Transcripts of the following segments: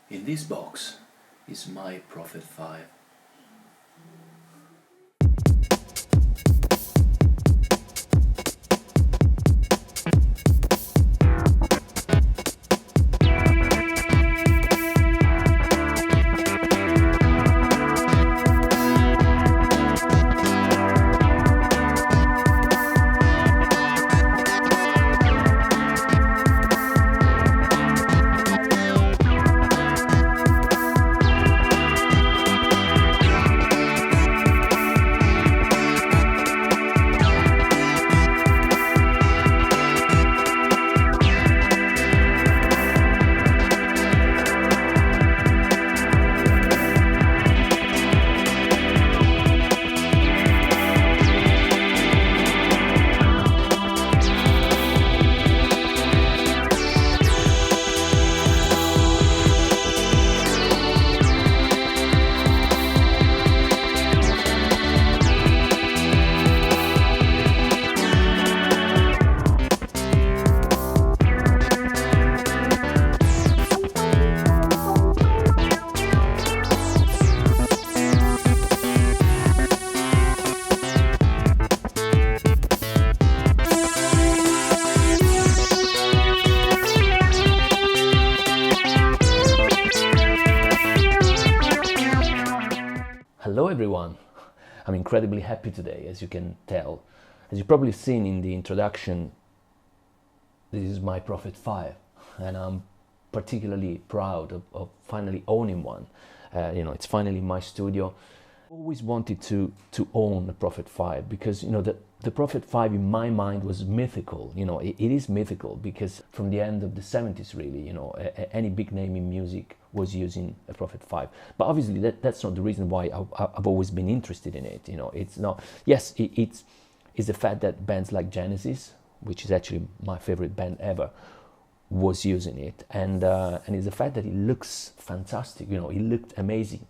In this box is my Prophet 5. Hello everyone! I'm incredibly happy today, as you can tell. As you've probably seen in the introduction, this is my Prophet 5, and I'm particularly proud of finally owning one. It's finally my studio. I always wanted to own a Prophet 5 because, the Prophet 5 in my mind was mythical. It is mythical because from the end of the 70s, really, any big name in music was using a Prophet 5. But obviously that's not the reason why I've always been interested in it. It's not, yes, it's the fact that bands like Genesis, which is actually my favorite band ever, was using it. And it's the fact that it looks fantastic. It looked amazing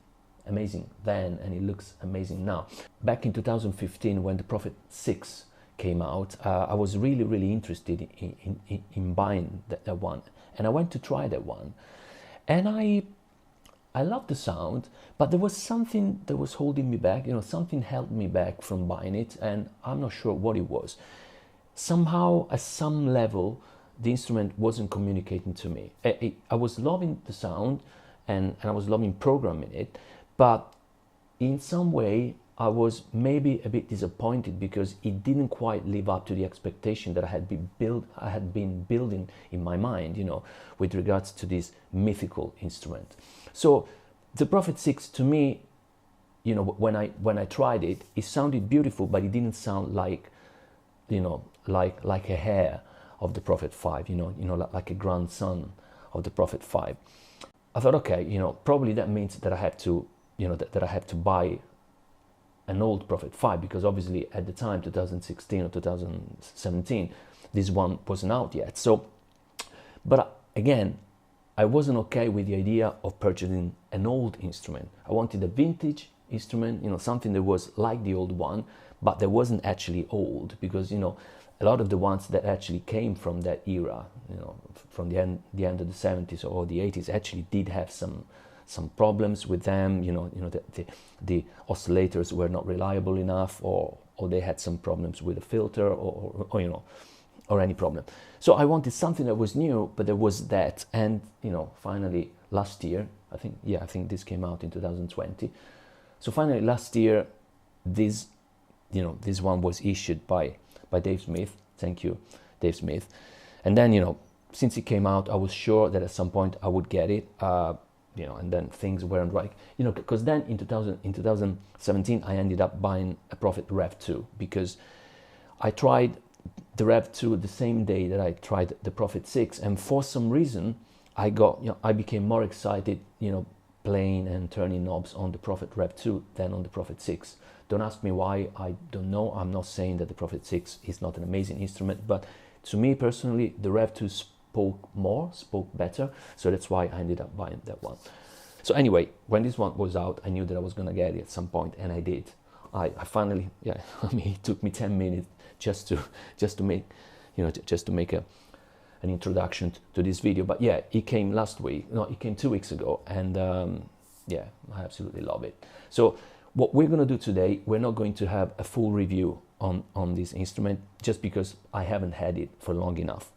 then, and it looks amazing now. Back in 2015, when the Prophet 6 came out, I was really interested in buying that one, and I went to try that one, and I loved the sound, but there was something that was holding me back. Something held me back from buying it, and I'm not sure what it was. Somehow, at some level, the instrument wasn't communicating to me. I was loving the sound, and I was loving programming it, but in some way I was maybe a bit disappointed because it didn't quite live up to the expectation that I had been building in my mind, with regards to this mythical instrument. So the Prophet 6, to me, when I tried it, it sounded beautiful, but it didn't sound like a heir of the Prophet 5, like a grandson of the Prophet 5. I thought, okay, probably that means that I have to that I have to buy an old Prophet 5, because obviously at the time, 2016 or 2017, this one wasn't out yet. So, but again, I wasn't okay with the idea of purchasing an old instrument. I wanted a vintage instrument, something that was like the old one, but that wasn't actually old, because, a lot of the ones that actually came from that era, from the end of the 70s or the 80s, actually did have some problems with them. The oscillators were not reliable enough, or they had some problems with the filter, or any problem. So I wanted something that was new, but there was that. And finally last year, I think this came out in 2020. So finally last year, this one was issued by Dave Smith. Thank you, Dave Smith. And then since it came out, I was sure that at some point I would get it. And then things weren't right, because then in 2017, I ended up buying a Prophet Rev 2, because I tried the Rev 2 the same day that I tried the Prophet 6, and for some reason, I became more excited, playing and turning knobs on the Prophet Rev 2 than on the Prophet 6. Don't ask me why, I don't know. I'm not saying that the Prophet 6 is not an amazing instrument, but to me personally, the Rev 2 spoke better, so that's why I ended up buying that one. So anyway, when this one was out, I knew that I was gonna get it at some point, and I did. I finally, it took me 10 minutes just to make an introduction to this video. But yeah, it came last week. No, it came 2 weeks ago, and yeah, I absolutely love it. So what we're going to do today, we're not going to have a full review on this instrument, just because I haven't had it for long enough.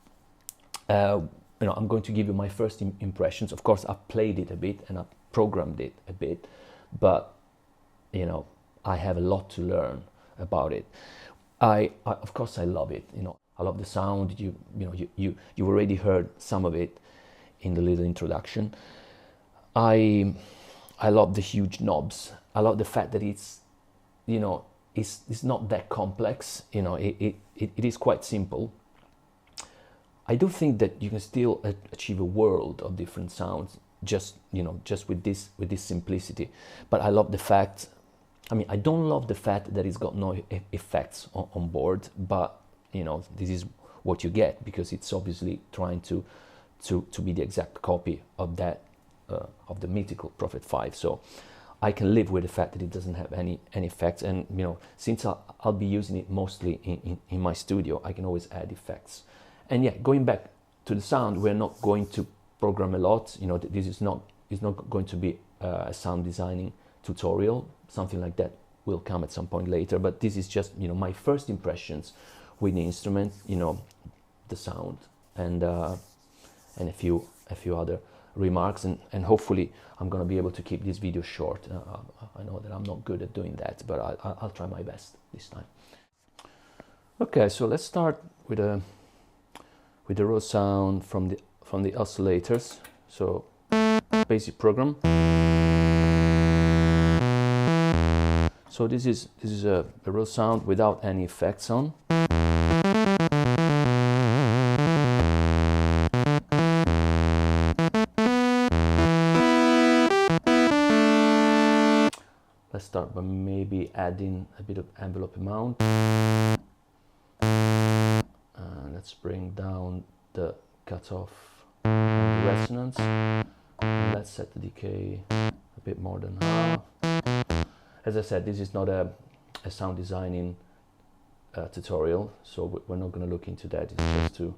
You know, I'm going to give you my first impressions. Of course, I've played it a bit and I've programmed it a bit, but you know, I have a lot to learn about it. I of course I love it. You know, I love the sound. You already heard some of it in the little introduction. I love the huge knobs. I love the fact that it's, you know, it's not that complex. You know, it is quite simple. I do think that you can still achieve a world of different sounds just with this simplicity. But I love the fact, I mean, I don't love the fact that it's got no effects on board, but you know, this is what you get, because it's obviously trying to be the exact copy of that of the mythical Prophet 5. So I can live with the fact that it doesn't have any effects, and you know, since I'll be using it mostly in my studio, I can always add effects. And yeah, going back to the sound, we're not going to program a lot. You know, this is not going to be a sound designing tutorial. Something like that will come at some point later. But this is just, you know, my first impressions with the instrument. You know, the sound and a few other remarks, and hopefully I'm gonna be able to keep this video short. I know that I'm not good at doing that, but I'll try my best this time. Okay, so let's start with the raw sound from the oscillators. So basic program. So this is a raw sound without any effects on. Let's start by maybe adding a bit of envelope amount. Let's bring down the cutoff and the resonance. And let's set the decay a bit more than half. As I said, this is not a sound designing tutorial, so we're not going to look into that. It's just to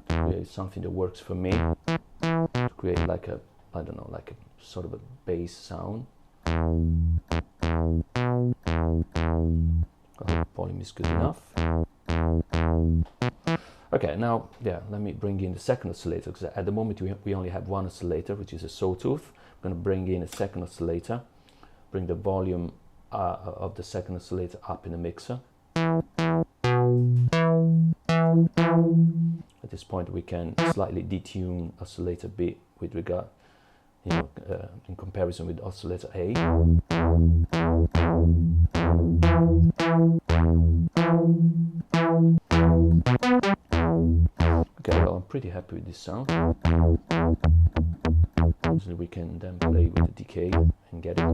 create something that works for me, to create like a, I don't know, like a sort of a bass sound. I hope volume is good enough. Okay, now, yeah, let me bring in the second oscillator, because at the moment we only have one oscillator, which is a sawtooth. I'm going to bring in a second oscillator, bring the volume of the second oscillator up in the mixer. At this point we can slightly detune oscillator B with regard, you know, in comparison with oscillator A. Okay, well, I'm pretty happy with this sound. So we can then play with the decay and get it.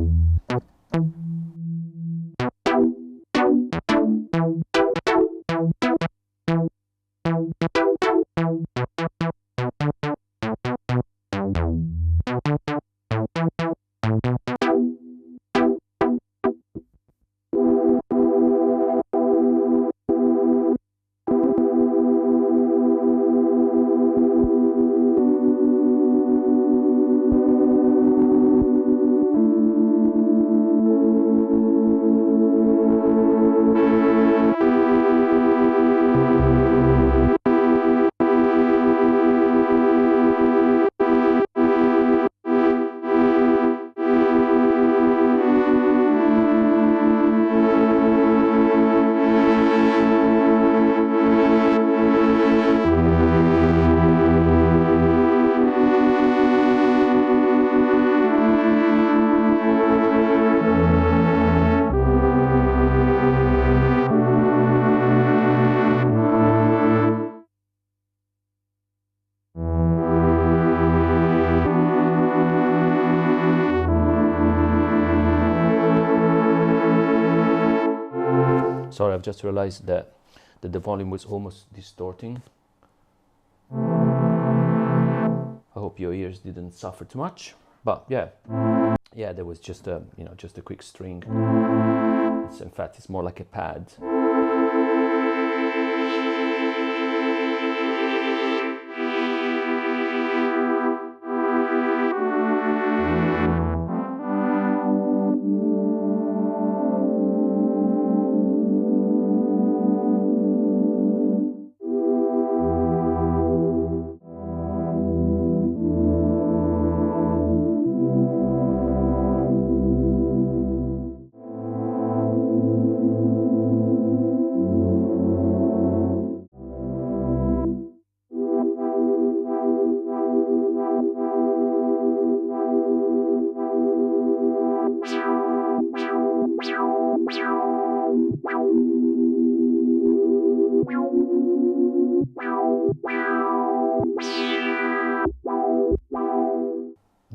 Sorry, I've just realized that the volume was almost distorting. I hope your ears didn't suffer too much, but yeah, there was just a quick string. In fact, it's more like a pad.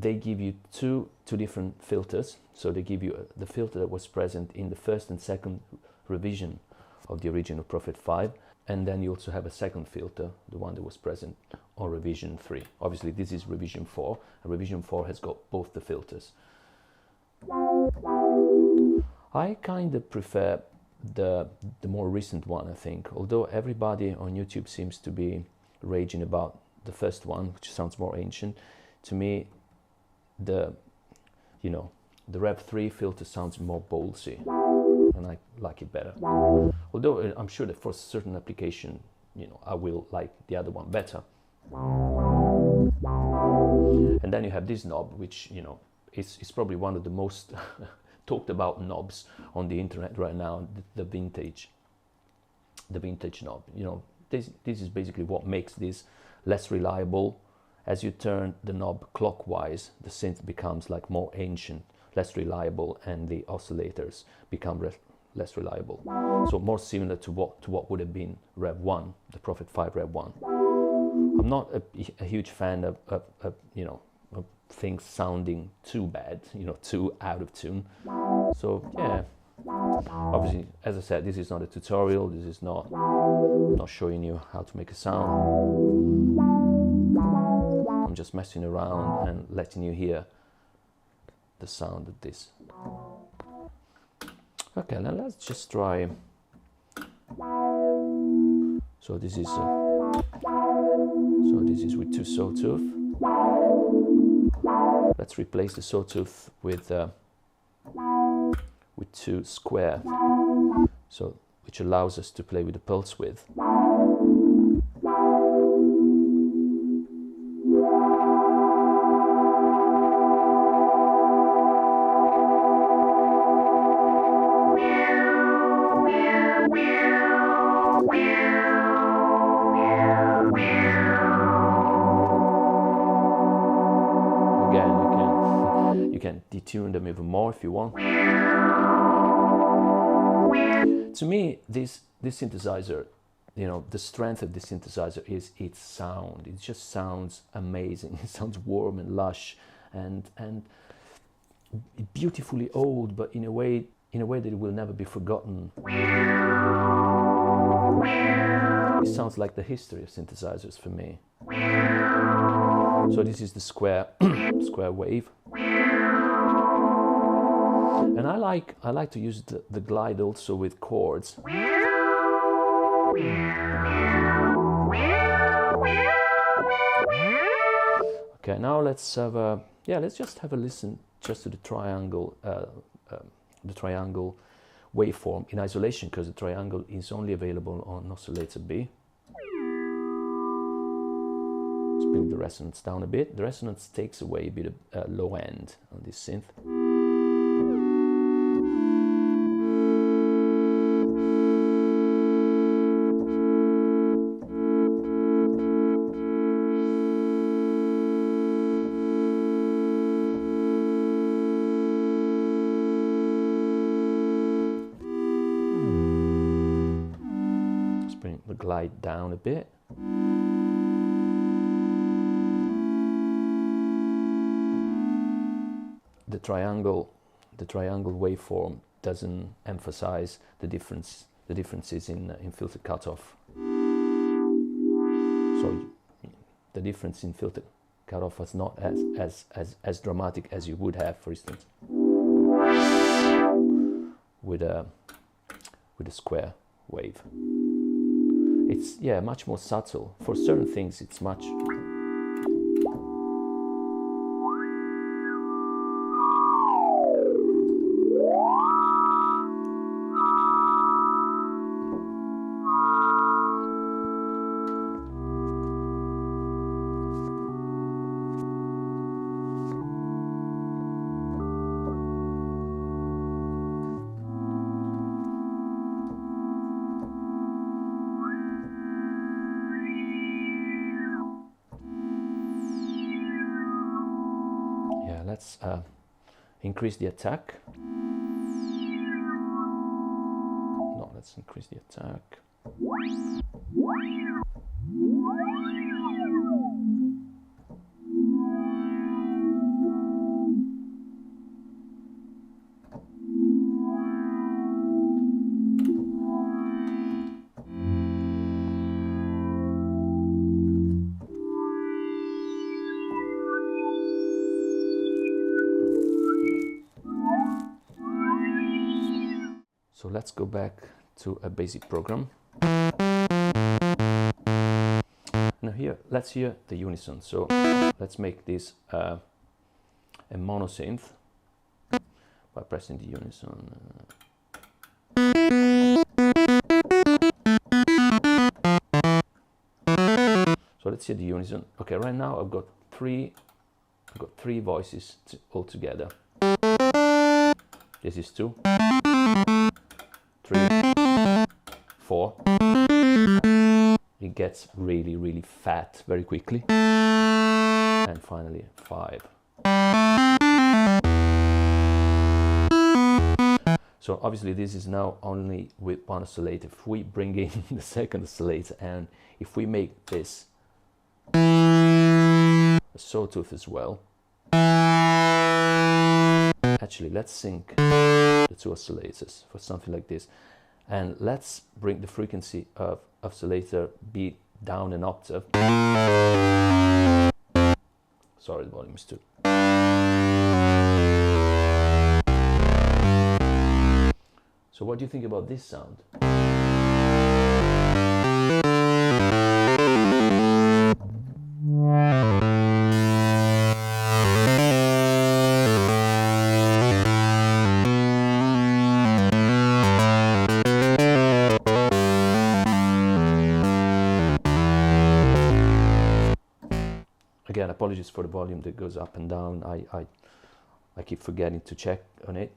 they give you two different filters. So they give you the filter that was present in the first and second revision of the original Prophet 5, and then you also have a second filter, the one that was present on revision 3. Obviously this is revision 4, and revision 4 has got both the filters. I kind of prefer the more recent one, I think, although everybody on YouTube seems to be raging about the first one, which sounds more ancient. To me, the Rev 3 filter sounds more ballsy, and I like it better. Although I'm sure that for certain application, I will like the other one better. And then you have this knob, which is probably one of the most talked about knobs on the internet right now, the vintage knob. This is basically what makes this less reliable. As you turn the knob clockwise, the synth becomes like more ancient, less reliable, and the oscillators become less reliable. So more similar to what would have been Rev 1, the Prophet 5 Rev 1. I'm not a huge fan of things sounding too bad, too out of tune. So yeah, obviously, as I said, this is not a tutorial. This is not, I'm not showing you how to make a sound. I'm just messing around and letting you hear the sound of this. Okay, now let's just try. So this is with two sawtooth. Let's replace the sawtooth with two square, so which allows us to play with the pulse width. Detune them even more if you want. To me, this synthesizer, the strength of this synthesizer is its sound. It just sounds amazing. It sounds warm and lush and beautifully old, but in a way that it will never be forgotten. It sounds like the history of synthesizers for me. So this is the square wave. And I like to use the glide also with chords. Okay, now let's just have a listen just to the triangle waveform in isolation, because the triangle is only available on oscillator B. Let's bring the resonance down a bit. The resonance takes away a bit of low end on this synth. The glide down a bit. The triangle waveform doesn't emphasize the differences in filter cutoff. So the difference in filter cutoff is not as dramatic as you would have, for instance, with a square wave. It's much more subtle. For certain things, it's much. Let's increase the attack. No, let's increase the attack. So let's go back to a basic program. Now here, let's hear the unison. So let's make this a monosynth by pressing the unison. So let's hear the unison. Okay, right now I've got three voices all together. This is 2, 3, 4. It gets really, really fat very quickly. And finally 5. So obviously this is now only with one oscillator. If we bring in the second oscillator and if we make this a sawtooth as well, actually let's sync the 2 oscillators for something like this, and let's bring the frequency of oscillator B down an octave. Sorry, the volume is too. So what do you think about this sound? Again, apologies for the volume that goes up and down. I keep forgetting to check on it.